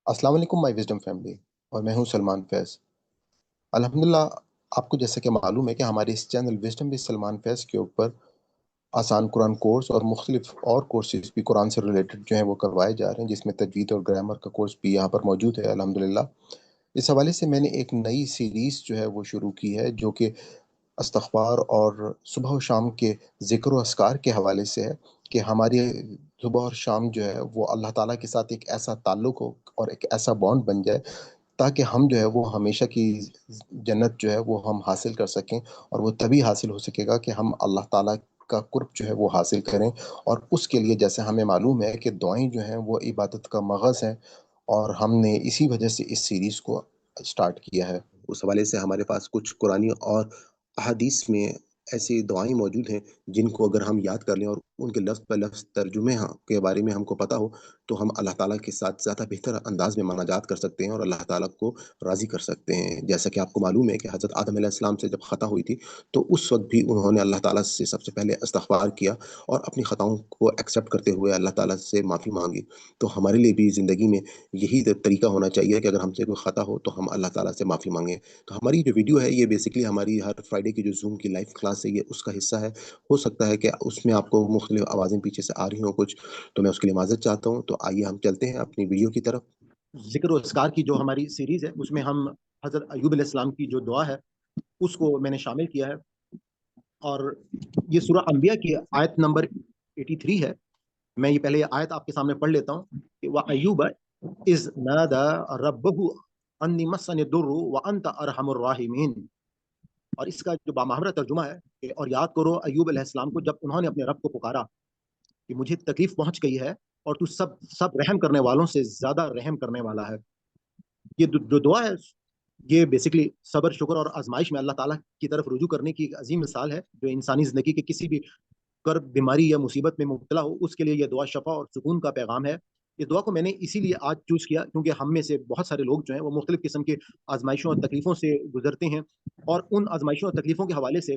السلام علیکم مائی wisdom family, اور میں ہوں سلمان فیض۔ الحمدللہ، آپ کو جیسا کہ معلوم ہے کہ ہمارے اس چینل وزڈم بھی سلمان فیض کے اوپر آسان قرآن کورس اور مختلف اور کورسز بھی قرآن سے ریلیٹڈ جو ہیں وہ کروائے جا رہے ہیں، جس میں تجوید اور گرامر کا کورس بھی یہاں پر موجود ہے الحمدللہ۔ اس حوالے سے میں نے ایک نئی سیریز جو ہے وہ شروع کی ہے، جو کہ استغفار اور صبح و شام کے ذکر و اذکار کے حوالے سے ہے، کہ ہماری صبح اور شام جو ہے وہ اللہ تعالیٰ کے ساتھ ایک ایسا تعلق ہو اور ایک ایسا بانڈ بن جائے، تاکہ ہم جو ہے وہ ہمیشہ کی جنت جو ہے وہ ہم حاصل کر سکیں۔ اور وہ تبھی حاصل ہو سکے گا کہ ہم اللہ تعالیٰ کا قرب جو ہے وہ حاصل کریں۔ اور اس کے لیے جیسے ہمیں معلوم ہے کہ دعائیں جو ہیں وہ عبادت کا مغز ہیں، اور ہم نے اسی وجہ سے اس سیریز کو سٹارٹ کیا ہے۔ اس حوالے سے ہمارے پاس کچھ قرآنی اور احادیث میں ایسی دعائیں موجود ہیں جن کو اگر ہم یاد کر لیں اور ان کے لفظ بہ لفظ ترجمے کے بارے میں ہم کو پتہ ہو، تو ہم اللہ تعالیٰ کے ساتھ زیادہ بہتر انداز میں مناجات کر سکتے ہیں اور اللہ تعالیٰ کو راضی کر سکتے ہیں۔ جیسا کہ آپ کو معلوم ہے کہ حضرت آدم علیہ السلام سے جب خطا ہوئی تھی، تو اس وقت بھی انہوں نے اللہ تعالیٰ سے سب سے پہلے استغفار کیا اور اپنی خطاؤں کو ایکسیپٹ کرتے ہوئے اللہ تعالیٰ سے معافی مانگی۔ تو ہمارے لیے بھی زندگی میں یہی طریقہ ہونا چاہیے کہ اگر ہم سے کوئی خطا ہو تو ہم اللہ تعالیٰ سے معافی مانگیں۔ تو ہماری جو ویڈیو ہے یہ بیسکلی ہماری ہر فرائیڈے کی جو زوم کی لائیو کلاس ہے، یہ اس کا حصہ ہے۔ ہو سکتا ہے کہ اس میں آپ کو مختلف آوازیں پیچھے سے آ رہی ہوں کچھ، تو میں اس کے لیے معذرت چاہتا ہوں۔ تو آئیے ہم چلتے ہیں اپنی ویڈیو کی طرف۔ ذکر و اذکار کی جو ہماری سیریز ہے، اس میں ہم حضرت ایوب علیہ السلام کی جو دعا ہے اس کو میں نے شامل کیا ہے، اور یہ سورہ انبیاء کی آیت نمبر 83 ہے۔ میں یہ پہلے یہ آیت آپ کے سامنے پڑھ لیتا ہوں کہ وَأَيُّوبَ إِذْ نَادَى رَبَّهُ أَنِّي مَسَّنِي الضُّرُّ وَأَنْتَ أَرْحَمُ الرَّاحِمِينَ۔ اور اس کا جو بامحاورہ ترجمہ ہے کہ اور یاد کرو ایوب علیہ السلام کو جب انہوں نے اپنے رب کو پکارا کہ مجھے تکلیف پہنچ گئی ہے اور تو سب رحم کرنے والوں سے زیادہ رحم کرنے والا ہے۔ یہ جو دعا ہے یہ بیسکلی صبر، شکر اور آزمائش میں اللہ تعالیٰ کی طرف رجوع کرنے کی ایک عظیم مثال ہے، جو انسانی زندگی کے کسی بھی کرب، بیماری یا مصیبت میں مبتلا ہو اس کے لیے یہ دعا شفا اور سکون کا پیغام ہے۔ یہ دعا کو میں نے اسی لیے آج چوز کیا کیونکہ ہم میں سے بہت سارے لوگ جو ہیں وہ مختلف قسم کے آزمائشوں اور تکلیفوں سے گزرتے ہیں، اور ان آزمائشوں اور تکلیفوں کے حوالے سے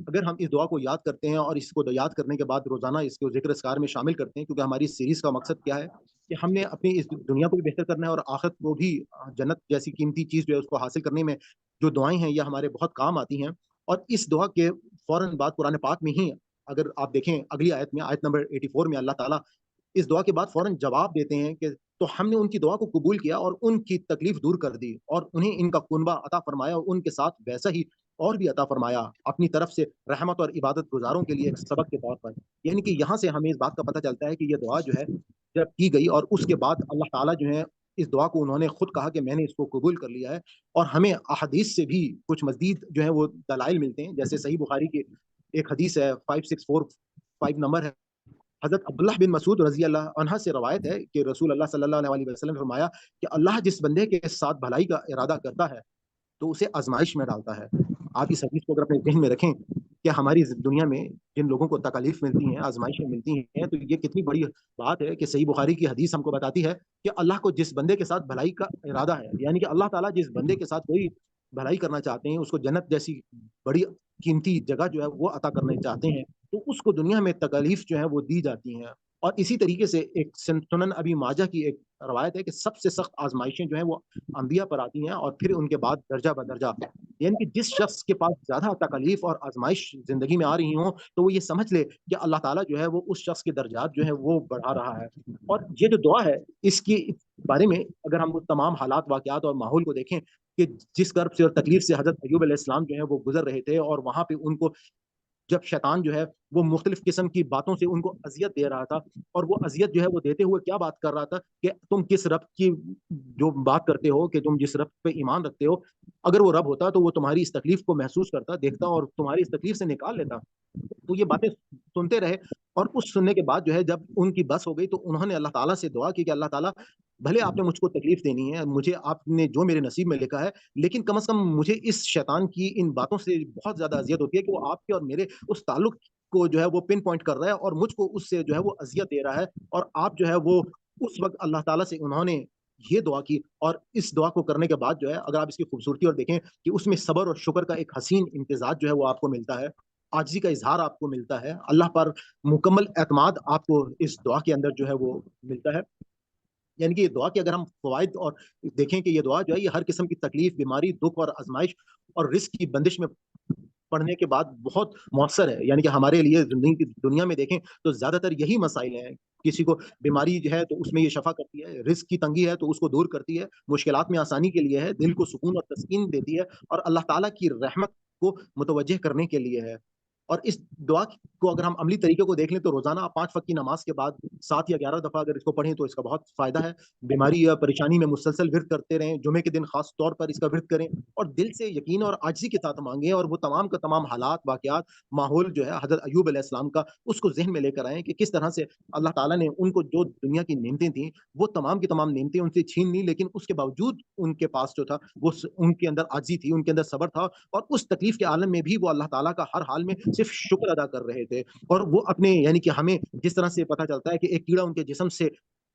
اگر ہم اس دعا کو یاد کرتے ہیں اور اس کو یاد کرنے کے بعد روزانہ اس کو ذکر اذکار میں شامل کرتے ہیں، کیونکہ ہماری اس سیریز کا مقصد کیا ہے کہ ہم نے اپنی اس دنیا کو بھی بہتر کرنا ہے اور آخرت کو بھی، جنت جیسی قیمتی چیز جو ہے اس کو حاصل کرنے میں جو دعائیں ہیں یہ ہمارے بہت کام آتی ہیں۔ اور اس دعا کے فوراً بعد قرآن پاک میں ہی اگر آپ دیکھیں اگلی آیت میں، آیت نمبر 84 میں، اللہ تعالیٰ اس دعا کے بعد فوراً جواب دیتے ہیں کہ تو ہم نے ان کی دعا کو قبول کیا اور ان کی تکلیف دور کر دی اور انہیں ان کا کنبہ عطا فرمایا اور ان کے ساتھ ویسا ہی اور بھی عطا فرمایا اپنی طرف سے رحمت اور عبادت گزاروں کے لیے ایک سبق کے طور پر۔ یعنی کہ یہاں سے ہمیں اس بات کا پتہ چلتا ہے کہ یہ دعا جو ہے جب کی گئی اور اس کے بعد اللہ تعالیٰ جو ہے اس دعا کو انہوں نے خود کہا کہ میں نے اس کو قبول کر لیا ہے، اور ہمیں احادیث سے بھی کچھ مزید جو ہے وہ دلائل ملتے ہیں۔ جیسے صحیح بخاری کی ایک حدیث ہے 5645 نمبر ہے، حضرت عبداللہ بن مسعود رضی اللہ عنہ سے روایت ہے کہ رسول اللہ صلی اللہ علیہ وسلم نے فرمایا کہ اللہ جس بندے کے ساتھ بھلائی کا ارادہ کرتا ہے تو اسے آزمائش میں ڈالتا ہے۔ آپ اس حدیث کو اگر اپنے ذہن میں رکھیں کہ ہماری دنیا میں جن لوگوں کو تکالیف ملتی ہیں، آزمائشیں ملتی ہیں، تو یہ کتنی بڑی بات ہے کہ صحیح بخاری کی حدیث ہم کو بتاتی ہے کہ اللہ کو جس بندے کے ساتھ بھلائی کا ارادہ ہے، یعنی کہ اللہ تعالیٰ جس بندے کے ساتھ کوئی بھلائی کرنا چاہتے ہیں، اس کو جنت جیسی بڑی قیمتی جگہ جو ہے وہ عطا کرنا چاہتے ہیں، تو اس کو دنیا میں تکالیف جو ہے وہ دی جاتی ہیں۔ اور اسی طریقے سے ایک سنن ابی ماجہ کی ایک روایت ہے کہ سب سے سخت آزمائشیں جو ہیں وہ انبیاء پر آتی ہیں اور پھر ان کے بعد درجہ بدرجہ، یعنی کہ جس شخص کے پاس زیادہ تکالیف اور آزمائش زندگی میں آ رہی ہوں تو وہ یہ سمجھ لے کہ اللہ تعالیٰ جو ہے وہ اس شخص کے درجات جو ہے وہ بڑھا رہا ہے۔ اور یہ جو دعا ہے اس کی بارے میں اگر ہم تمام حالات، واقعات اور ماحول کو دیکھیں کہ جس کرب سے اور تکلیف سے حضرت ایوب علیہ السلام جو ہے وہ گزر رہے تھے، اور وہاں پہ ان کو جب شیطان جو ہے وہ مختلف قسم کی باتوں سے ان کو اذیت دے رہا تھا، اور وہ اذیت جو ہے وہ دیتے ہوئے کیا بات کر رہا تھا کہ تم کس رب کی جو بات کرتے ہو، کہ تم جس رب پہ ایمان رکھتے ہو، اگر وہ رب ہوتا تو وہ تمہاری اس تکلیف کو محسوس کرتا، دیکھتا اور تمہاری اس تکلیف سے نکال لیتا۔ تو یہ باتیں سنتے رہے، اور اس سننے کے بعد جو ہے جب ان کی بس ہو گئی تو انہوں نے اللہ تعالیٰ سے دعا کی کہ اللہ تعالیٰ بھلے آپ نے مجھ کو تکلیف دینی ہے، مجھے آپ نے جو میرے نصیب میں لکھا ہے، لیکن کم از کم مجھے اس شیطان کی ان باتوں سے بہت زیادہ اذیت ہوتی ہے کہ وہ آپ کے اور میرے اس تعلق کو جو ہے وہ پن پوائنٹ کر رہا ہے اور مجھ کو اس سے جو ہے وہ اذیت دے رہا ہے۔ اور آپ جو ہے وہ اس وقت اللہ تعالیٰ سے انہوں نے یہ دعا کی، اور اس دعا کو کرنے کے بعد جو ہے اگر آپ اس کی خوبصورتی اور دیکھیں کہ اس میں صبر اور شکر کا ایک حسین امتزاج جو ہے وہ آپ کو ملتا ہے، عاجزی کا اظہار آپ کو ملتا ہے، اللہ پر مکمل اعتماد آپ کو اس دعا کے اندر جو ہے وہ ملتا ہے۔ یعنی کہ یہ دعا کے اگر ہم فوائد اور دیکھیں کہ یہ دعا جو ہے یہ ہر قسم کی تکلیف، بیماری، دکھ اور آزمائش اور رزق کی بندش میں پڑھنے کے بعد بہت مؤثر ہے. یعنی کہ ہمارے لیے دنیا میں دیکھیں تو زیادہ تر یہی مسائل ہیں. کسی کو بیماری جو ہے تو اس میں یہ شفا کرتی ہے، رزق کی تنگی ہے تو اس کو دور کرتی ہے، مشکلات میں آسانی کے لیے ہے، دل کو سکون اور تسکین دیتی ہے، اور اللہ تعالیٰ کی رحمت کو متوجہ کرنے کے لیے ہے. اور اس دعا کو اگر ہم عملی طریقے کو دیکھ لیں تو روزانہ 5 وقت کی نماز کے بعد 7 یا 11 دفعہ اگر اس کو پڑھیں تو اس کا بہت فائدہ ہے. بیماری یا پریشانی میں مسلسل ورد کرتے رہیں، جمعے کے دن خاص طور پر اس کا ورد کریں اور دل سے یقین اور عاجزی کے ساتھ مانگیں، اور وہ تمام کا تمام حالات، واقعات، ماحول جو ہے حضرت ایوب علیہ السلام کا اس کو ذہن میں لے کر آئیں کہ کس طرح سے اللہ تعالیٰ نے ان کو جو دنیا کی نعمتیں تھیں وہ تمام کی تمام نعمتیں ان سے چھین لی، لیکن اس کے باوجود ان کے پاس جو تھا وہ ان کے اندر عاجزی تھی، ان کے اندر صبر تھا، اور اس تکلیف کے عالم میں بھی وہ اللہ تعالیٰ کا ہر حال میں صرف شکر ادا کر رہے تھے. اور وہ اپنے یعنی کہ ہمیں جس طرح سے پتہ چلتا ہے کہ ایک کیڑا ان کے جسم سے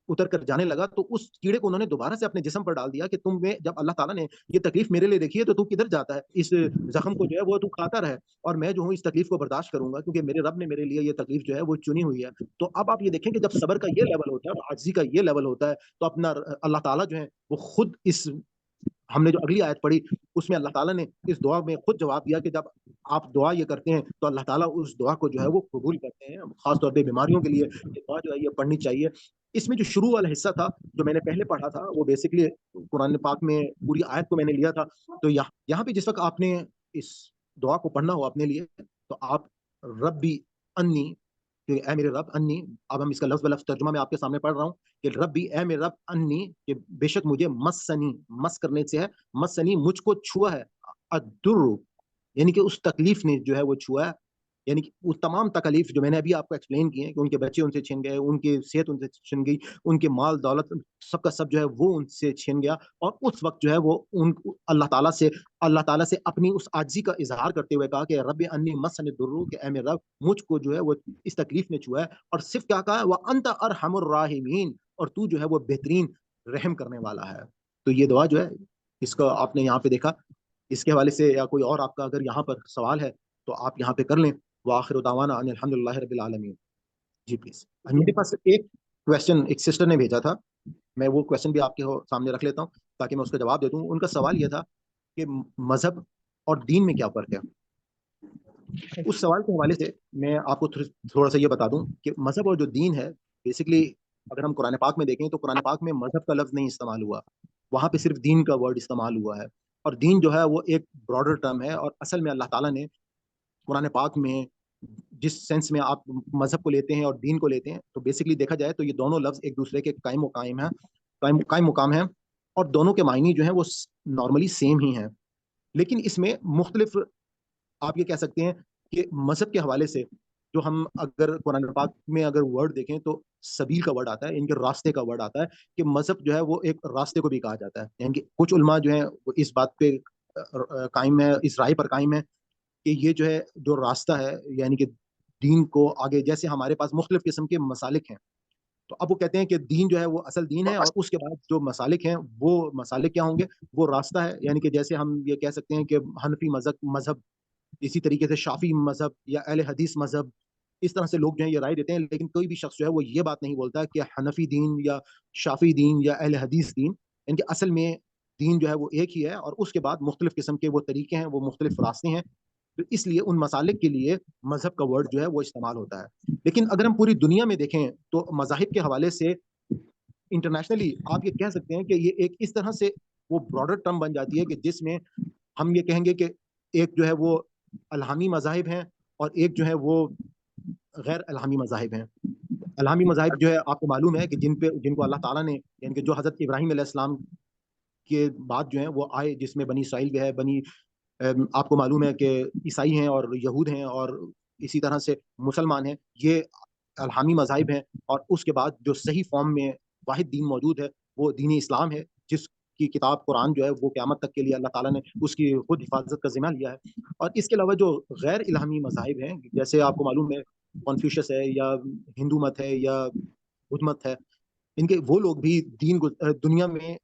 اتر کر جانے لگا تو اس کیڑے کو انہوں نے دوبارہ سے اپنے جسم پر ڈال دیا کہ تم میں جب اللہ تعالیٰ نے یہ تکلیف میرے لیے دیکھی ہے تو کدھر جاتا ہے، اس زخم کو جو ہے وہ تو کھاتا رہے اور میں جو ہوں اس تکلیف کو برداشت کروں گا کیونکہ میرے رب نے میرے لیے یہ تکلیف جو ہے وہ چنی ہوئی ہے. تو اب آپ یہ دیکھیں کہ جب صبر کا یہ لیول ہوتا ہے اور عاجزی کا یہ لیول ہوتا ہے تو اپنا اللہ تعالیٰ جو ہے وہ خود اس ہم نے جو اگلی آیت پڑھی اس میں اللہ تعالیٰ نے اس دعا میں خود جواب دیا کہ جب آپ دعا یہ کرتے ہیں تو اللہ تعالیٰ اس دعا کو جو ہے وہ قبول کرتے ہیں. خاص طور پہ بیماریوں کے لیے یہ دعا جو ہے یہ پڑھنی چاہیے. اس میں جو شروع والا حصہ تھا جو میں نے پہلے پڑھا تھا وہ بیسکلی قرآن پاک میں پوری آیت کو میں نے لیا تھا. تو یہاں پہ جس وقت آپ نے اس دعا کو پڑھنا ہو اپنے لیے تو آپ ربی انی، کہ اے میرے رب انی، اب ہم اس کا لفظ بلفظ ترجمہ میں آپ کے سامنے پڑھ رہا ہوں کہ ربی اے میرے رب انی، کہ بے شک مجھے مسنی، مس کرنے سے ہے، مسنی مجھ کو چھوا ہے، الدر یعنی کہ اس تکلیف نے جو ہے وہ چھوا ہے. یعنی کہ وہ تمام تکلیف جو میں نے ابھی آپ کو ایکسپلین کی ہیں کہ ان کے بچے ان سے چھن گئے، ان کی صحت ان سے چھن گئی، ان کے مال دولت سب کا سب جو ہے وہ ان سے چھن گیا. اور اس وقت جو ہے وہ اللہ تعالیٰ سے اپنی اس عاجزی کا اظہار کرتے ہوئے کہا کہ رب انی مسنی الضر، کہ اے میرے رب مجھ کو جو ہے وہ اس تکلیف نے چھوا ہے. اور صرف کیا کہا ہے وانت ارحم الراحمین، اور تو جو ہے وہ بہترین رحم کرنے والا ہے. تو یہ دعا جو ہے اس کو آپ نے یہاں پہ دیکھا. اس کے حوالے سے یا کوئی اور آپ کا اگر یہاں پر سوال ہے تو آپ یہاں پہ کر لیں. وآخر دعوانا ان الحمد للہ رب العالمین. جی پلیز. میرے پاس ایک کوشچن ایک سسٹر نے بھیجا تھا، میں وہ کوشچن بھی آپ کے سامنے رکھ لیتا ہوں تاکہ میں اس کا جواب دے دوں. ان کا سوال یہ تھا کہ مذہب اور دین میں کیا فرق ہے. اس سوال کے حوالے سے میں آپ کو تھوڑا سا یہ بتا دوں کہ مذہب اور جو دین ہے بیسکلی اگر ہم قرآن پاک میں دیکھیں تو قرآن پاک میں مذہب کا لفظ نہیں استعمال ہوا، وہاں پہ صرف دین کا ورڈ استعمال ہوا ہے. اور دین جو ہے وہ ایک براڈر ٹرم ہے، اور اصل میں اللہ تعالیٰ نے قرآن پاک میں جس سینس میں آپ مذہب کو لیتے ہیں اور دین کو لیتے ہیں تو بیسکلی دیکھا جائے تو یہ دونوں لفظ ایک دوسرے کے قائم مقام ہیں، اور دونوں کے معنی جو ہیں وہ نارملی سیم ہی ہیں. لیکن اس میں مختلف آپ یہ کہہ سکتے ہیں کہ مذہب کے حوالے سے جو ہم اگر قرآن پاک میں اگر ورڈ دیکھیں تو سبیل کا ورڈ آتا ہے، ان کے راستے کا ورڈ آتا ہے کہ مذہب جو ہے وہ ایک راستے کو بھی کہا جاتا ہے. یعنی کہ کچھ علماء جو ہیں وہ اس بات پہ قائم ہے، اس رائے پر قائم ہے کہ یہ جو ہے جو راستہ ہے یعنی کہ دین کو آگے، جیسے ہمارے پاس مختلف قسم کے مسالک ہیں تو اب وہ کہتے ہیں کہ دین جو ہے وہ اصل دین ہے، اور اس کے بعد جو مسالک ہیں وہ مسالک کیا ہوں گے، وہ راستہ ہے. یعنی کہ جیسے ہم یہ کہہ سکتے ہیں کہ حنفی مذہب، اسی طریقے سے شافی مذہب یا اہل حدیث مذہب، اس طرح سے لوگ جو ہیں یہ رائے دیتے ہیں. لیکن کوئی بھی شخص جو ہے وہ یہ بات نہیں بولتا کہ حنفی دین یا شافی دین یا اہل حدیث دین. یعنی کہ اصل میں دین جو ہے وہ ایک ہی ہے، اور اس کے بعد مختلف قسم کے وہ طریقے ہیں، وہ مختلف راستے ہیں. تو اس لیے ان مسالک کے لیے مذہب کا ورڈ جو ہے وہ استعمال ہوتا ہے. لیکن اگر ہم پوری دنیا میں دیکھیں تو مذاہب کے حوالے سے انٹرنیشنلی آپ یہ کہہ سکتے ہیں کہ یہ ایک اس طرح سے وہ براڈر ٹرم بن جاتی ہے کہ جس میں ہم یہ کہیں گے کہ ایک جو ہے وہ الہامی مذاہب ہیں اور ایک جو ہے وہ غیر الہامی مذاہب ہیں. الہامی مذاہب جو ہے آپ کو معلوم ہے کہ جن کو اللہ تعالیٰ نے یعنی کہ جو حضرت ابراہیم علیہ السلام کے بعد جو ہیں وہ آئے، جس میں بنی اسرائیل بھی ہے، آپ کو معلوم ہے کہ عیسائی ہیں اور یہود ہیں اور اسی طرح سے مسلمان ہیں، یہ الہامی مذاہب ہیں. اور اس کے بعد جو صحیح فارم میں واحد دین موجود ہے وہ دین اسلام ہے، جس کی کتاب قرآن جو ہے وہ قیامت تک کے لیے اللہ تعالیٰ نے اس کی خود حفاظت کا ذمہ لیا ہے. اور اس کے علاوہ جو غیر الہامی مذاہب ہیں جیسے آپ کو معلوم ہے کنفیوشس ہے یا ہندو مت ہے یا بدھ مت ہے، ان کے وہ لوگ بھی دنیا میں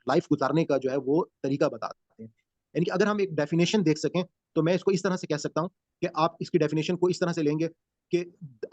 لائف گزارنے کا جو ہے وہ طریقہ بتاتے ہیں. یعنی کہ اگر ہم ایک ڈیفینیشن دیکھ سکیں تو میں اس کو اس طرح سے کہہ سکتا ہوں کہ آپ اس کی ڈیفینیشن کو اس طرح سے لیں گے کہ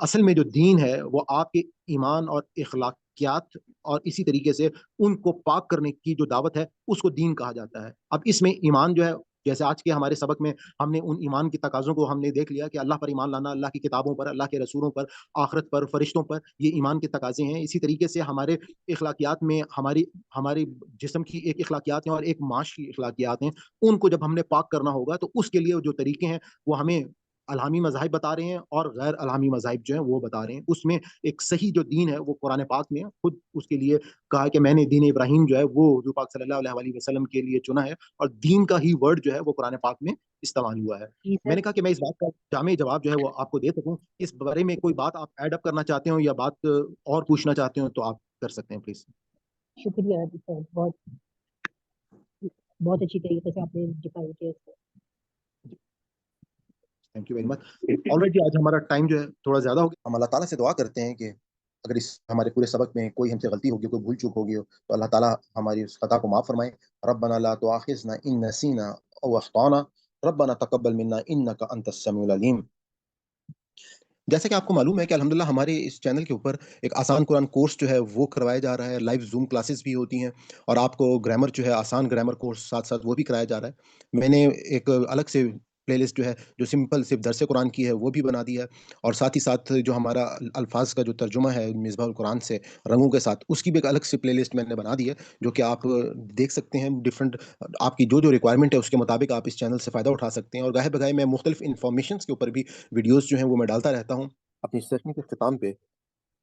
اصل میں جو دین ہے وہ آپ کے ایمان اور اخلاقیات اور اسی طریقے سے ان کو پاک کرنے کی جو دعوت ہے اس کو دین کہا جاتا ہے. اب اس میں ایمان جو ہے، جیسے آج کے ہمارے سبق میں ہم نے ان ایمان کی تقاضوں کو ہم نے دیکھ لیا کہ اللہ پر ایمان لانا، اللہ کی کتابوں پر، اللہ کے رسولوں پر، آخرت پر، فرشتوں پر، یہ ایمان کے تقاضے ہیں. اسی طریقے سے ہمارے اخلاقیات میں ہماری جسم کی ایک اخلاقیات ہیں اور ایک معاش کی اخلاقیات ہیں. ان کو جب ہم نے پاک کرنا ہوگا تو اس کے لیے جو طریقے ہیں وہ ہمیں الہامی مذاہب بتا رہے ہیں اور غیر الہامی مذاہب جو ہیں وہ بتا رہے ہیں. اس میں ایک صحیح جو دین ہے وہ قرآن پاک میں خود اس کے لیے کہا کہ میں نے دین ابراہیم جو ہے وہ حضور پاک صلی اللہ علیہ وسلم کے لیے چنا ہے، اور دین کا ہی ورڈ جو ہے وہ قرآن پاک میں استعمال ہوا ہے. میں نے کہا کہ میں اس بات کا جامع جواب جو ہے وہ آپ کو دے سکوں. اس بارے میں کوئی بات آپ ایڈ اپ کرنا چاہتے ہو یا بات اور پوچھنا چاہتے ہو تو آپ کر سکتے ہیں پلیز. شکریہ سر، بہت بہت اچھی طریقے سے آپ نے ڈیفائن کیا اس کو. Thank you very much. Already آج ہمارا ٹائم جو ہے تھوڑا زیادہ ہو گیا. ہم اللہ تعالیٰ سے دعا کرتے ہیں کہ اگر اس ہمارے پورے سبق میں کوئی ہم سے غلطی ہوگی، کوئی بھول چوک ہوگی ہو، تو اللہ تعالیٰ ہماری اس خطا کو معاف فرمائے. ربنا لا تؤاخذنا ان نسینا او اخطانا ربنا تقبل منا انک انت السمیع العلیم. جیسا کہ آپ کو معلوم ہے کہ الحمدللہ ہمارے اس چینل کے اوپر ایک آسان قرآن کورس جو ہے وہ کروایا جا رہا ہے. لائیو زوم کلاسز بھی ہوتی ہیں اور آپ کو گرامر جو ہے آسان گرامر کورس ساتھ ساتھ وہ بھی کرایا جا رہا ہے. میں نے ایک الگ سے پلے لسٹ جو ہے جو سمپل صرف درس قرآن کی ہے وہ بھی بنا دی ہے، اور ساتھ ہی ساتھ جو ہمارا الفاظ کا جو ترجمہ ہے مصباح القرآن سے رنگوں کے ساتھ، اس کی بھی ایک الگ سے پلے لسٹ میں نے بنا دی ہے جو کہ آپ دیکھ سکتے ہیں. ڈفرنٹ آپ کی جو ریکوائرمنٹ ہے اس کے مطابق آپ اس چینل سے فائدہ اٹھا سکتے ہیں. اور گاہے بگاہے میں مختلف انفارمیشنس کے اوپر بھی ویڈیوز جو ہیں وہ میں ڈالتا رہتا ہوں. اپنی سیشن کے اختتام پہ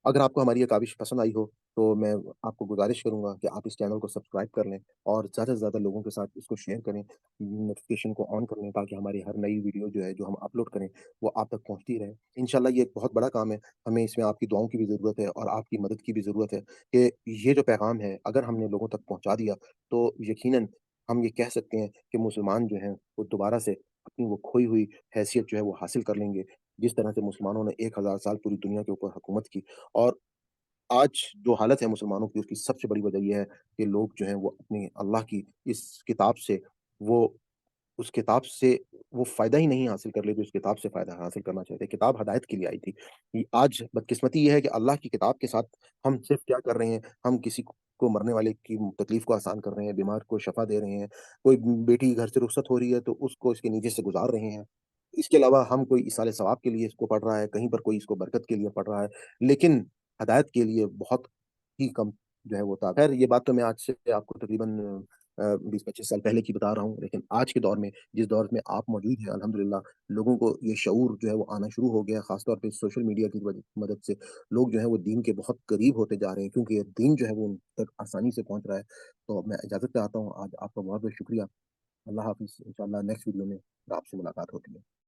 اگر آپ کو ہماری یہ کاوش پسند آئی ہو تو میں آپ کو گزارش کروں گا کہ آپ اس چینل کو سبسکرائب کر لیں اور زیادہ سے زیادہ لوگوں کے ساتھ اس کو شیئر کریں، نوٹیفیکیشن کو آن کر لیں تاکہ ہماری ہر نئی ویڈیو جو ہے جو ہم اپلوڈ کریں وہ آپ تک پہنچتی رہے. انشاءاللہ یہ ایک بہت بڑا کام ہے، ہمیں اس میں آپ کی دعاؤں کی بھی ضرورت ہے اور آپ کی مدد کی بھی ضرورت ہے کہ یہ جو پیغام ہے اگر ہم نے لوگوں تک پہنچا دیا تو یقیناً ہم یہ کہہ سکتے ہیں کہ مسلمان جو ہیں وہ دوبارہ سے اپنی وہ کھوئی ہوئی حیثیت جو ہے وہ حاصل کر لیں گے. جس طرح سے مسلمانوں نے 1000 سال پوری دنیا کے اوپر حکومت کی، اور آج جو حالت ہے مسلمانوں کی اس کی سب سے بڑی وجہ یہ ہے کہ لوگ جو ہیں وہ اپنی اللہ کی اس کتاب سے وہ اس کتاب سے وہ فائدہ ہی نہیں حاصل کر لے جو اس کتاب سے فائدہ حاصل کرنا چاہتے. کتاب ہدایت کے لیے آئی تھی. آج بدقسمتی یہ ہے کہ اللہ کی کتاب کے ساتھ ہم صرف کیا کر رہے ہیں، ہم کسی کو مرنے والے کی تکلیف کو آسان کر رہے ہیں، بیمار کو شفا دے رہے ہیں، کوئی بیٹی گھر سے رخصت ہو رہی ہے تو اس کو اس کے نیچے سے گزار رہے ہیں. اس کے علاوہ ہم کوئی ایصال ثواب کے لیے اس کو پڑھ رہا ہے، کہیں پر کوئی اس کو برکت کے لیے پڑھ رہا ہے، لیکن ہدایت کے لیے بہت ہی کم جو ہے وہ تھا. خیر یہ بات تو میں آج سے آپ کو تقریباً 20-25 سال پہلے کی بتا رہا ہوں، لیکن آج کے دور میں جس دور میں آپ موجود ہیں الحمدللہ لوگوں کو یہ شعور جو ہے وہ آنا شروع ہو گیا. خاص طور پہ سوشل میڈیا کی مدد سے لوگ جو ہے وہ دین کے بہت قریب ہوتے جا رہے ہیں کیونکہ یہ دین جو ہے وہ ان تک آسانی سے پہنچ رہا ہے. تو میں اجازت چاہتا ہوں. آج آپ کا بہت بہت شکریہ. اللہ حافظ. انشاءاللہ نیکسٹ ویڈیو میں آپ سے ملاقات ہوتی ہے.